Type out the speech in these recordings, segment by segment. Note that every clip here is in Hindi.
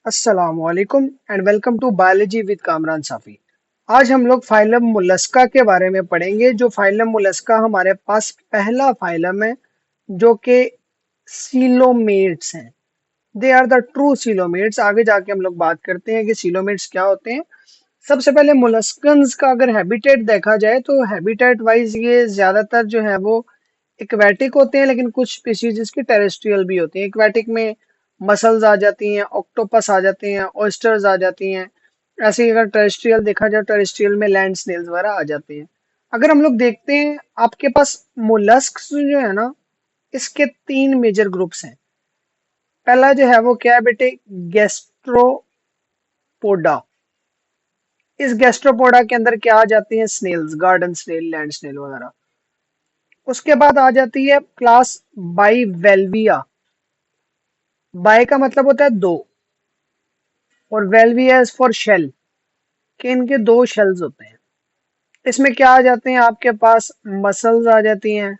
अस्सलामुअलैकुम and welcome to biology with Kamran Safi. आज हम लोग फाइलम मोलस्का के बारे में पढ़ेंगे। जो फाइलम मोलस्का हमारे पास पहला फाइलम है जो कि सीलोमेट्स हैं। They are the true coelomates. आगे जाके हम लोग बात करते हैं कि सीलोमेट्स क्या होते हैं। सबसे पहले मोलस्कन्स का अगर हैबिटेट देखा जाए तो हैबिटेट वाइज ये ज्यादातर जो है वो एक्वेटिक होते हैं, लेकिन कुछ स्पीशीज इसकी टेरेस्ट्रियल भी होती हैं। एक्वेटिक में मसल्स आ जाती हैं, ऑक्टोपस आ जाते हैं, ऑयस्टर्स आ जाती हैं। ऐसे ही अगर टेरेस्ट्रियल देखा जाए, टेरेस्ट्रियल में लैंड स्नेल्स वगैरह आ जाते हैं। अगर हम लोग देखते हैं आपके पास मोलस्क जो है ना, इसके तीन मेजर ग्रुप्स हैं। पहला जो है वो क्या है बेटे, गैस्ट्रोपोडा। इस गैस्ट्रोपोडा के अंदर क्या आ जाती हैं, snails, garden snail, land snail वगैरह। उसके बाद आ जाती है क्लास बाइवेल्विया। बाय का मतलब होता है दो, और वेल्विया इज फॉर शेल, कि इनके दो शेल्स होते हैं। इसमें क्या आ जाते हैं, आपके पास मसल्स आ जाती हैं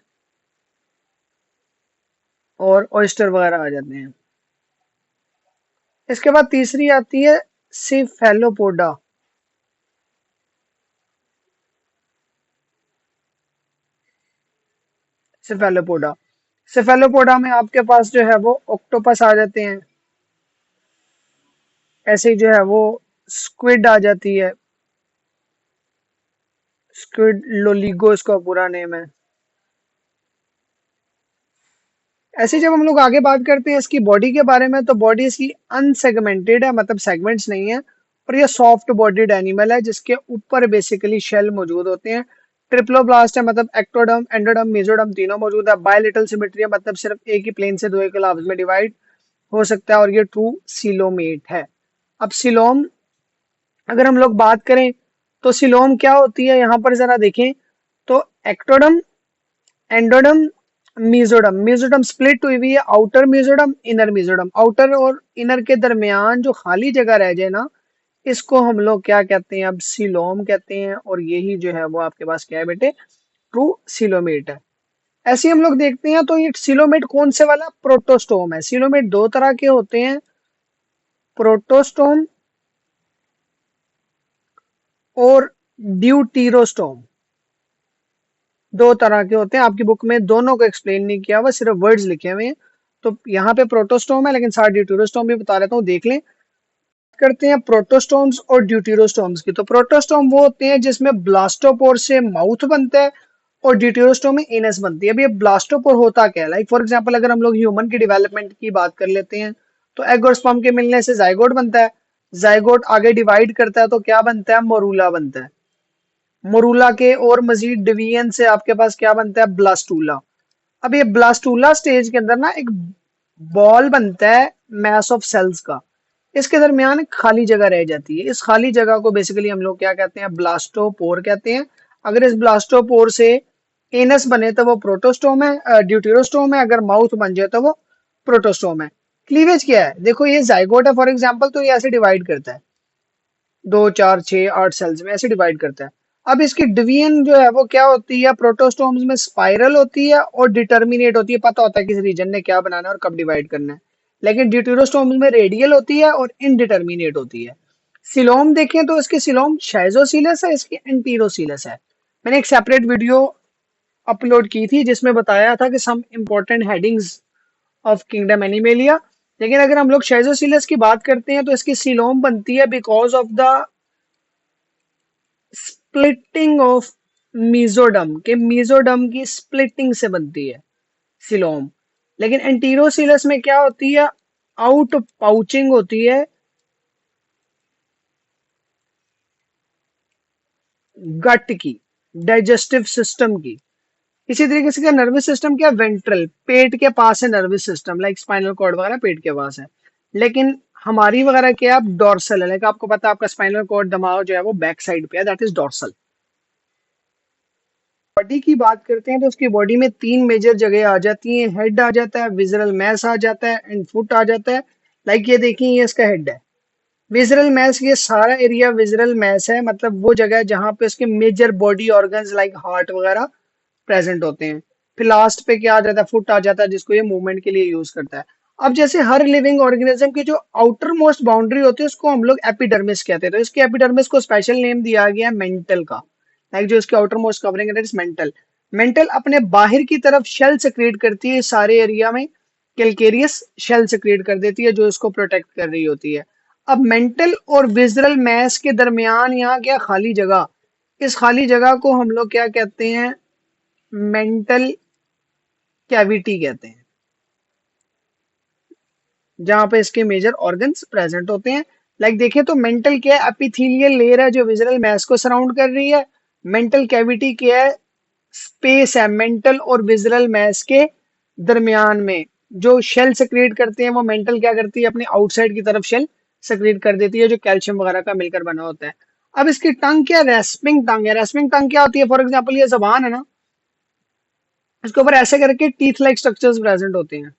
और ऑयस्टर वगैरह आ जाते हैं। इसके बाद तीसरी आती है सिफेलोपोडा। सिफेलोपोडा सिफेलोपोडा में आपके पास जो है वो ऑक्टोपस आ जाते हैं। ऐसे ही जो है वो स्क्विड आ जाती है। स्क्विड लोलिगो इसका पूरा नेम है। ऐसे जब हम लोग आगे बात करते हैं इसकी बॉडी के बारे में, तो बॉडी इसकी अनसेगमेंटेड है, मतलब सेगमेंट्स नहीं है। और ये सॉफ्ट बॉडीड एनिमल है जिसके ऊपर बेसिकली शेल मौजूद होते हैं। ट्रिप्लोब्लास्ट है, मतलब एक्टोडर्म, एंडोडर्म, मेसोडर्म तीनों मौजूद है। बायलिटल सिमेट्री है, मतलब सिर्फ एक ही प्लेन से दो एक लाभ में डिवाइड हो सकता है। और ये ट्रू सीलोमेट है। अब सिलोम अगर हम लोग बात करें तो सिलोम क्या होती है, यहाँ पर जरा देखें तो ectoderm, endoderm, mesoderm. Mesoderm split हुई हुई है, outer mesoderm, inner mesoderm. Outer और इनर के दरमियान जो खाली जगह रह जाए ना, इसको हम लोग क्या कहते हैं, अब सीलोम कहते हैं। और यही जो है वो आपके पास क्या है बेटे, ट्रू सीलोमेट है। ऐसे ही हम लोग देखते हैं तो ये सीलोमेट कौन से वाला, प्रोटोस्टोम है। सीलोमेट दो तरह के होते हैं, प्रोटोस्टोम और ड्यूटीरोस्टोम। दो तरह के होते हैं। आपकी बुक में दोनों को एक्सप्लेन नहीं किया हुआ, सिर्फ वर्ड्स लिखे हुए हैं। तो यहाँ पे प्रोटोस्टोम है, लेकिन साथ ड्यूटेरोस्टोम भी बता देता हूँ, देख लें। करते हैं प्रोटोस्टोम्स और ड्यूटेरोस्टोम्स की। तो प्रोटोस्टोम वो होते हैं जिसमें ब्लास्टोपोर से माउथ बनता है, और ड्यूटेरोस्टोम में एनस बनती है। अब ये ब्लास्टोपोर होता क्या है, लाइक फॉर एग्जांपल अगर हम लोग ह्यूमन की डेवलपमेंट की बात कर लेते हैं, तो एग और स्पर्म के मिलने से जाइगोट बनता है। जाइगोट आगे डिवाइड करता है तो क्या बनता है, मोरूला बनता है। मोरूला के और मजीद डिवीजन से आपके पास क्या बनता है, ब्लास्टूला। अब ये ब्लास्टूला स्टेज के अंदर ना एक बॉल बनता है मैस ऑफ सेल्स का। इसके दरमियान एक खाली जगह रह जाती है। इस खाली जगह को बेसिकली हम लोग क्या कहते हैं, ब्लास्टोपोर कहते हैं। अगर इस ब्लास्टोपोर से एनस बने तो वो प्रोटोस्टोम है, ड्यूटेरोस्टोम है। अगर माउथ बन जाए तो वो प्रोटोस्टोम है। क्लीवेज क्या है, देखो ये जाइगोट है फॉर एग्जाम्पल, तो ये ऐसे डिवाइड करता है, दो चार छह आठ सेल्स में ऐसे डिवाइड करता है। अब इसकी डिवीजन जो है वो क्या होती है, प्रोटोस्टोम्स में स्पाइरल होती है और डिटर्मिनेट होती है, पता होता है किस रीजन ने क्या बनाना है और कब डिवाइड करना है। लेकिन ड्यूटेरोस्टोम्स में रेडियल होती है और इनडिटर्मिनेट होती है। सिलोम देखें तो इसकी सिलोम शाइजोसीलस है, इसकी एंटीरोसीलस है। मैंने एक सेपरेट वीडियो अपलोड की थी जिसमें बताया था कि some important headings of kingdom Animalia. लेकिन अगर हम लोग शाइजोसीलस की बात करते हैं तो इसकी सिलोम बनती है because of the splitting of mesoderm, के मीजोडम की स्प्लिटिंग से बनती है सिलोम। लेकिन एंटीरोसिलस में क्या होती है, आउट पाउचिंग होती है गट की, डाइजेस्टिव सिस्टम की। इसी तरीके से नर्वस सिस्टम क्या, वेंट्रल, पेट के पास है nervous system, like spinal cord वगैरह पेट के पास है। लेकिन हमारी वगैरह क्या है, डॉर्सल है। लाइक आपको पता है आपका स्पाइनल कॉर्ड, दिमाग जो है वो बैक साइड पे है, दैट इज डॉर्सल। बॉडी की बात करते हैं तो उसकी बॉडी में तीन मेजर जगह आ जाती हैं। हेड आ जाता है, विजरल मैस आ जाता है, एंड फुट आ जाता है। लाइक ये देखिए, ये इसका हेड है। विजरल मैस, ये सारा एरिया विजरल मैस है, मतलब वो जगह है जहाँ पे उसके major body organs like heart वगैरह प्रेजेंट होते हैं। फिर लास्ट पे क्या आ जाता है, फुट आ जाता है, जिसको ये मूवमेंट के लिए यूज करता है। अब जैसे हर लिविंग ऑर्गेनिज्म की जो आउटर मोस्ट बाउंड्री होती है उसको हम लोग एपिडर्मिस कहते हैं। तो इसके एपिडर्मिस को स्पेशल नेम दिया गया है मेंटल का। लाइक जो इसके आउटर मोस्ट कवरिंग है मेंटल। मेंटल अपने बाहर की तरफ शेल सेक्रेट करती है सारे एरिया में, कैलकेरियस शेल सेक्रेट कर देती है जो इसको प्रोटेक्ट कर रही होती है। अब मेंटल और विजरल मैस के दरमियान यहाँ क्या खाली जगह, इस खाली जगह को हम लोग क्या कहते हैं, मेंटल कैविटी कहते हैं, जहां पे इसके मेजर ऑर्गन्स प्रेजेंट होते हैं। लाइक देखें तो मेंटल क्या है, एपिथेलियल लेयर है जो विजुअल मैस को सराउंड कर रही है। मेंटल कैविटी क्या है, स्पेस है मेंटल और विजुअल मैस के दरमियान में। जो शेल सेक्रेट करते हैं वो मेंटल क्या करती है, अपनी आउटसाइड की तरफ शेल सेक्रेट कर देती है जो कैल्शियम वगैरह का मिलकर बना होता है। अब इसकी टंग क्या, रेस्पिंग टंग है। रेस्पिंग टंग क्या होती है, फॉर एग्जाम्पल ये जबान है ना, इसके ऊपर ऐसे करके टीथ लाइक स्ट्रक्चर्स प्रेजेंट होते हैं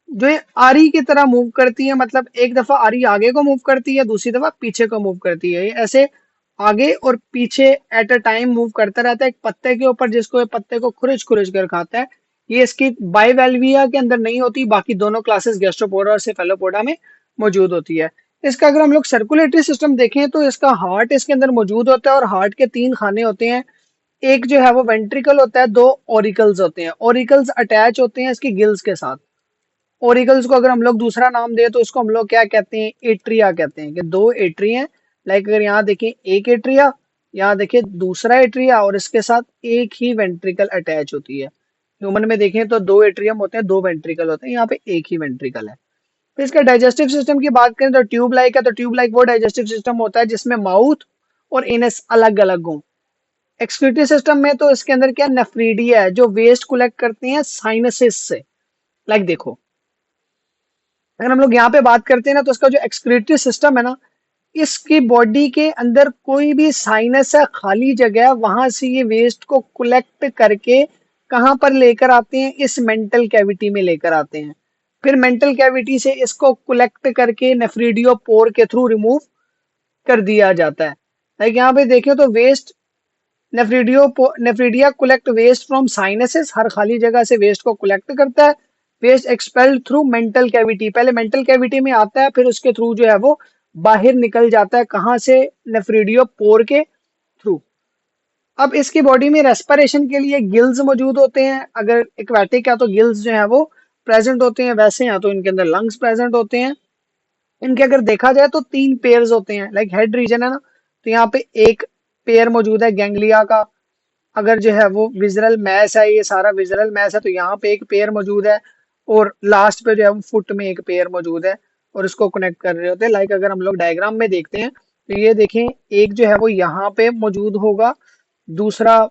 जो ये आरी की तरह मूव करती है। मतलब एक दफा आरी आगे को मूव करती है, दूसरी दफा पीछे को मूव करती है। ये ऐसे आगे और पीछे एट अ टाइम मूव करता रहता है एक पत्ते के ऊपर, जिसको ये पत्ते को खुरच खुरच कर खाता है। ये इसकी बाइवेल्विया के अंदर नहीं होती, बाकी दोनों क्लासेस गैस्ट्रोपोडा और सेफेलोपोडा में मौजूद होती है। इसका अगर हम लोग सर्कुलेटरी सिस्टम देखें तो इसका हार्ट इसके अंदर मौजूद होता है और हार्ट के 3 खाने होते हैं। एक जो है वो वेंट्रिकल होता है, 2 ऑरिकल्स होते हैं। ऑरिकल्स अटैच होते हैं इसकी गिल्स के साथ। ओरिकल्स को अगर हम लोग दूसरा नाम दे तो इसको हम लोग क्या कहते हैं, एट्रिया कहते हैं, कि 2 एट्री हैं। लाइक अगर यहाँ देखें एक एट्रिया, यहाँ देखें दूसरा एट्रिया, और इसके साथ एक ही वेंट्रिकल अटैच होती है। ह्यूमन में देखें तो 2 एट्रियम होते हैं, 2 वेंट्रिकल होते हैं, यहाँ पे एक ही वेंट्रिकल है। तो इसका डाइजेस्टिव सिस्टम की बात करें तो ट्यूब लाइक है। तो ट्यूब लाइक वो डाइजेस्टिव सिस्टम होता है जिसमें माउथ और इनस अलग अलग हों। एक्सक्रीटरी सिस्टम में तो इसके अंदर क्या, नेफ्रीडिया है जो वेस्ट कलेक्ट करती हैं साइनसिस से। लाइक देखो, अगर हम लोग यहाँ पे बात करते हैं ना तो इसका जो एक्सक्रीटरी सिस्टम है ना, इसकी बॉडी के अंदर कोई भी साइनस है, खाली जगह है, वहां से ये वेस्ट को कलेक्ट करके कहाँ पर लेकर आते हैं, इस मेंटल कैविटी में लेकर आते हैं। फिर मेंटल कैविटी से इसको कलेक्ट करके नेफ्रीडियो पोर के थ्रू रिमूव कर दिया जाता है। लाइक यहाँ पे देखें तो waste, nephridia collect waste from sinuses, हर खाली जगह से वेस्ट को कलेक्ट करता है। Waste expelled through mantle cavity, पहले मेंटल कैविटी में आता है, फिर उसके थ्रू जो है वो बाहर निकल जाता है। कहाँ से, नेफ्रीडियो पोर के थ्रू। अब इसकी बॉडी में रेस्पिरेशन के लिए गिल्स मौजूद होते हैं। अगर एक्वेटिक है तो गिल्स जो है वो प्रेजेंट होते हैं, वैसे हैं तो इनके अंदर लंग्स प्रेजेंट होते हैं। इनके अगर देखा जाए तो 3 पेयर्स होते हैं। लाइक हेड रीजन है ना, तो यहाँ पे एक पेयर मौजूद है गैंग्लिया का। अगर जो है वो विजरल मैस है, ये सारा विजरल मैस है, तो यहाँ पे एक पेयर मौजूद है। और लास्ट पे जो है वो फुट में एक पेयर मौजूद है और इसको कनेक्ट कर रहे होते हैं। लाइक अगर हम लोग डायग्राम में देखते हैं तो ये देखें, एक जो है वो यहाँ पे मौजूद होगा, दूसरा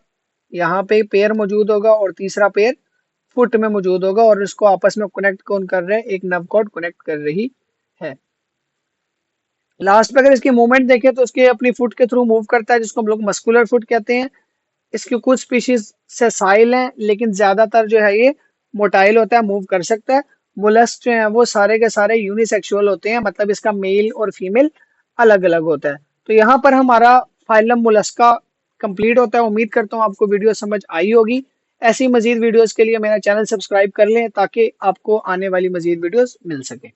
यहाँ पे पेयर मौजूद होगा और तीसरा पेयर फुट में मौजूद होगा, और इसको आपस में कनेक्ट कौन कर रहे हैं, एक नर्व कॉर्ड कनेक्ट कर रही है। लास्ट पे अगर इसकी मूवमेंट देखें तो उसके अपनी फुट के थ्रू मूव करता है, जिसको हम लोग मस्कुलर फुट कहते हैं। इसके कुछ स्पीशीज सेसाइल हैं, लेकिन ज्यादातर जो है ये मोटाइल होता है, मूव कर सकता है। मोलस्क जो है वो सारे के सारे यूनिसेक्सुअल होते हैं, मतलब इसका मेल और फीमेल अलग अलग होता है। तो यहाँ पर हमारा फाइलम मोलस्का कंप्लीट होता है। उम्मीद करता हूँ आपको वीडियो समझ आई होगी। ऐसी मजीद वीडियोस के लिए मेरा चैनल सब्सक्राइब कर लें ताकि आपको आने वाली मजीद वीडियोस मिल सके।